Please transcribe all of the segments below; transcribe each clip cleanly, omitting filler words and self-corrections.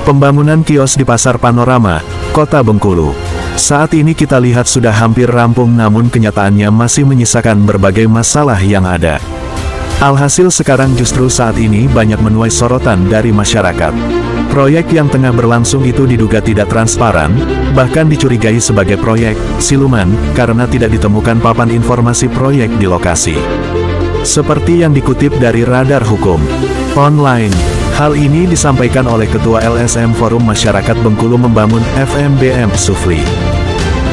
Pembangunan kios di Pasar Panorama, Kota Bengkulu. Saat ini kita lihat sudah hampir rampung, namun kenyataannya masih menyisakan berbagai masalah yang ada. Alhasil sekarang justru saat ini banyak menuai sorotan dari masyarakat. Proyek yang tengah berlangsung itu diduga tidak transparan, bahkan dicurigai sebagai proyek siluman, karena tidak ditemukan papan informasi proyek di lokasi. Seperti yang dikutip dari Radar Hukum Online, hal ini disampaikan oleh Ketua LSM Forum Masyarakat Bengkulu Membangun FMBM Sufli.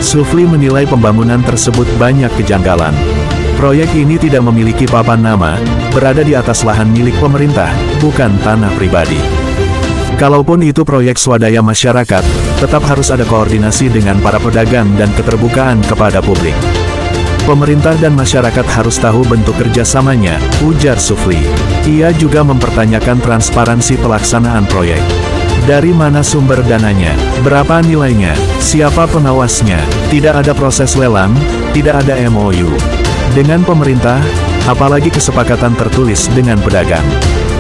Sufli menilai pembangunan tersebut banyak kejanggalan. Proyek ini tidak memiliki papan nama, berada di atas lahan milik pemerintah, bukan tanah pribadi. Kalaupun itu proyek swadaya masyarakat, tetap harus ada koordinasi dengan para pedagang dan keterbukaan kepada publik. Pemerintah dan masyarakat harus tahu bentuk kerjasamanya, ujar Sufli. Ia juga mempertanyakan transparansi pelaksanaan proyek. Dari mana sumber dananya, berapa nilainya, siapa pengawasnya, tidak ada proses lelang, tidak ada MOU dengan pemerintah, apalagi kesepakatan tertulis dengan pedagang.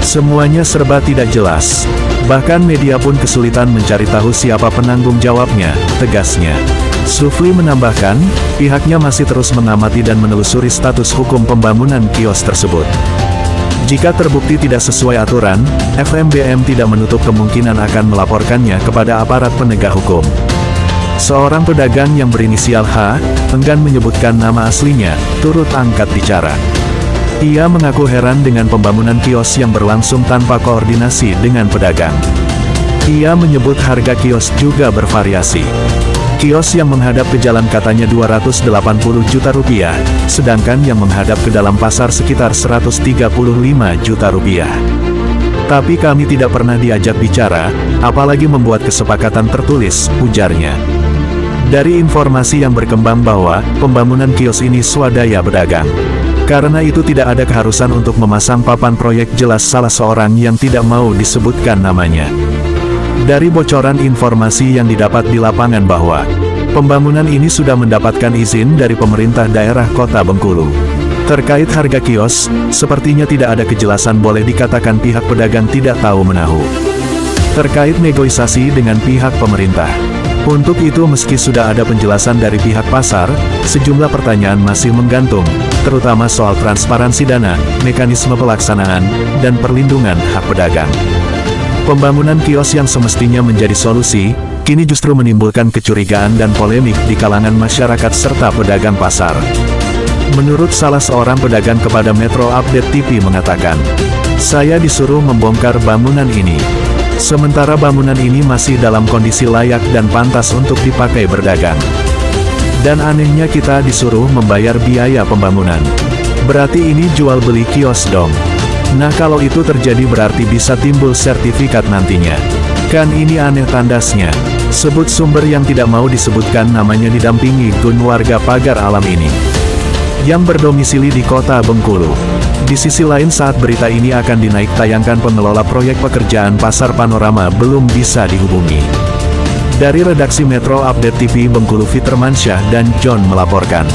Semuanya serba tidak jelas. Bahkan media pun kesulitan mencari tahu siapa penanggung jawabnya, tegasnya. Sufli menambahkan, pihaknya masih terus mengamati dan menelusuri status hukum pembangunan kios tersebut. Jika terbukti tidak sesuai aturan, FMBM tidak menutup kemungkinan akan melaporkannya kepada aparat penegak hukum. Seorang pedagang yang berinisial H, enggan menyebutkan nama aslinya, turut angkat bicara. Ia mengaku heran dengan pembangunan kios yang berlangsung tanpa koordinasi dengan pedagang. Ia menyebut harga kios juga bervariasi. Kios yang menghadap ke jalan katanya 280 juta rupiah, sedangkan yang menghadap ke dalam pasar sekitar 135 juta rupiah. Tapi kami tidak pernah diajak bicara, apalagi membuat kesepakatan tertulis, ujarnya. Dari informasi yang berkembang bahwa, pembangunan kios ini swadaya pedagang. Karena itu tidak ada keharusan untuk memasang papan proyek, jelas salah seorang yang tidak mau disebutkan namanya. Dari bocoran informasi yang didapat di lapangan bahwa, pembangunan ini sudah mendapatkan izin dari pemerintah daerah Kota Bengkulu. Terkait harga kios, sepertinya tidak ada kejelasan, boleh dikatakan pihak pedagang tidak tahu menahu. Terkait negosiasi dengan pihak pemerintah. Untuk itu meski sudah ada penjelasan dari pihak pasar, sejumlah pertanyaan masih menggantung, terutama soal transparansi dana, mekanisme pelaksanaan, dan perlindungan hak pedagang. Pembangunan kios yang semestinya menjadi solusi, kini justru menimbulkan kecurigaan dan polemik di kalangan masyarakat serta pedagang pasar. Menurut salah seorang pedagang kepada Metro Update TV mengatakan, "Saya disuruh membongkar bangunan ini. Sementara bangunan ini masih dalam kondisi layak dan pantas untuk dipakai berdagang. Dan anehnya kita disuruh membayar biaya pembangunan. Berarti ini jual beli kios dong. Nah kalau itu terjadi berarti bisa timbul sertifikat nantinya. Kan ini aneh, tandasnya." Sebut sumber yang tidak mau disebutkan namanya didampingi Gun, warga pagar alam ini, yang berdomisili di Kota Bengkulu. Di sisi lain, saat berita ini akan dinaik tayangkan, pengelola proyek pekerjaan Pasar Panorama belum bisa dihubungi. Dari redaksi Metro Update TV Bengkulu, Fitrmansyah dan John melaporkan.